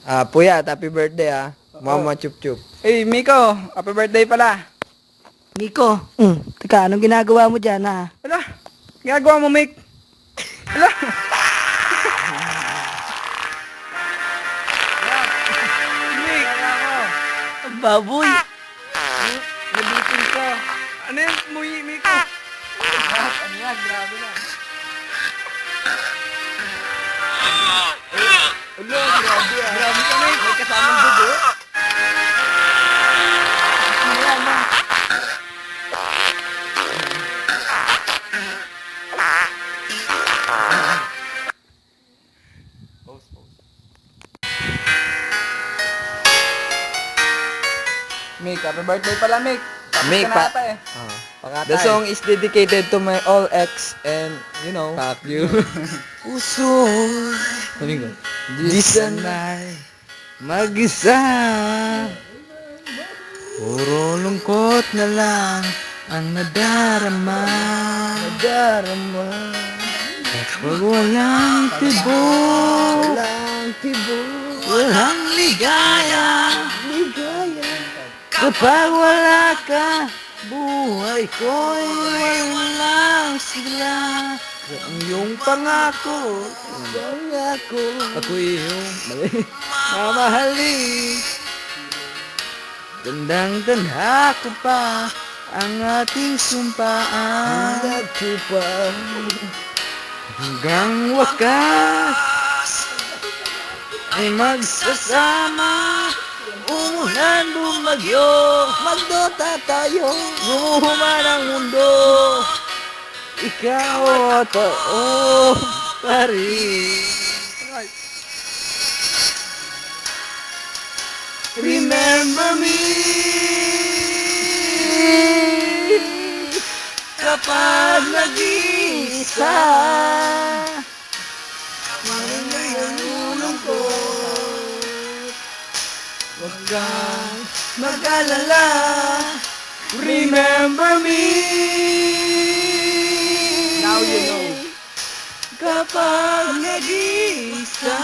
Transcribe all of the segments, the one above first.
Puyat, happy birthday Mama Chup Chup. Hey, Miko, happy birthday pala. Miko, teka, anong ginagawa mo dyan, ha? Ala, ginagawa mo, Mik? Ala. Mik, Baboy! nabitin ka. Ano yan, muyi, Miko? Ano yan, grabe na. Ala, grabe Grabe ka, Mik. May kasamang dugo. Mik, happy birthday pala, Mik. Mik, Tapos ka na ata eh. The song is dedicated to my all ex and, you know, fuck you. Puso, di sanay mag-isa. Puro lungkot na lang ang nadarama. Pag walang tibok, walang ligaya. Kapag wala ka, buhay ko'y walang sigla. Ang iyong pangako, ako iyong mamahalin. Tandang-tanda ko pa ang ating sumpaan. Hanggang wakas ay magsasama. Umulan, bumagyo, magdota tayo, gumuhuman ang mundo. Ikaw at ako pa rin. Remember me kapag nag-iisa. Huwag kang mag-alala. Remember me. Now you know. Kapag nag-iisa.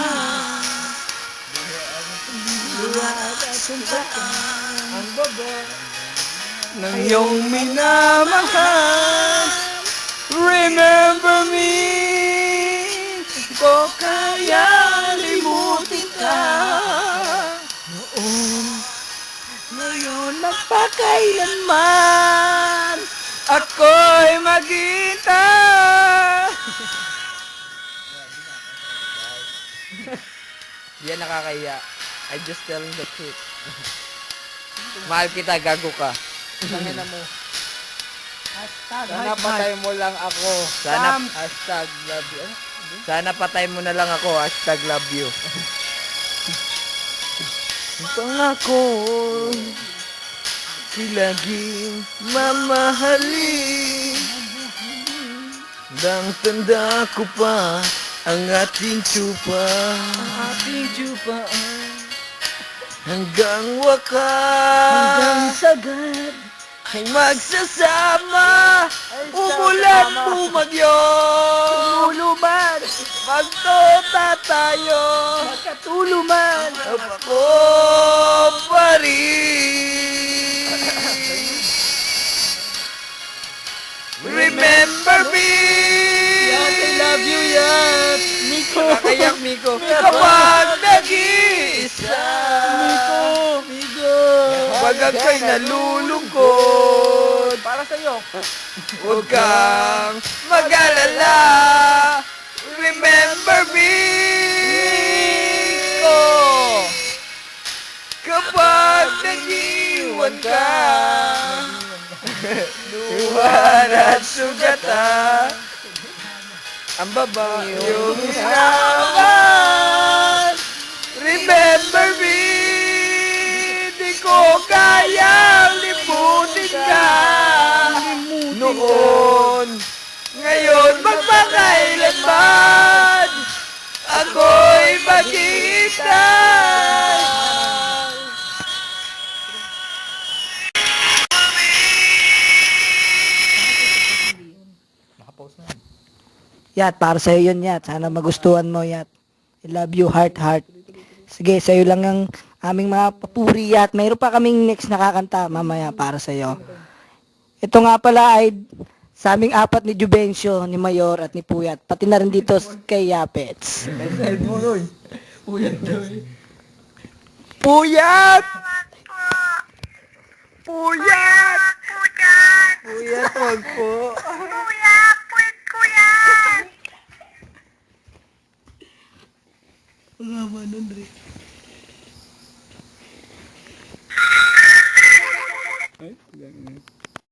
Luwag at suntaan ang baba ng iyong minamahal. Remember me. Ko kaya limutin ka. Ngayon magpakailanman ako'y maghihintay. Di yan nakakahiya. I just telling the truth. Mahal kita, gago ka. Tangina mo. Sana patay mo lang ako. Sana hashtag love you. Sana patay mo na lang ako. Hashtag love you. Pangako silaging mamahalin. Dang tanda ko pa ang ating tsupa. Hanggang wakas sagad! ay magsasama. Umulan, bumagyo, Tuluman! magtota tayo. Tuluman! Ako pa rin. Remember me. Yat, I love you, Yat. Miko. Nakakayak, Miko. Kapag nag-iisa. Miko. Pag ako'y nalulungkot, Para sa'yo. huwag kang mag-alala. Remember me. Ko. Kapag nag-iwan ka, luhan at sugata, ang baba yung hirapan. Remember me. Di ko kayang limutin ka noon. Ngayon magpakailanman ako'y maghihintay. Yat, para sa'yo yun, Yat. Sana magustuhan mo, Yat. I love you, heart, heart. Sige, sa'yo lang ang aming mga papuri at mayroon pa kaming next na kakanta mamaya para sa'yo. Ito nga pala ay sa aming apat ni Jubencio, ni Mayor at ni Puyat. Pati na rin dito kay Yapets. Side mo, Noy. Puyat daw eh. Puyat! Puyat! Puyat, wag po. Ang haba nun, Dre. Ay,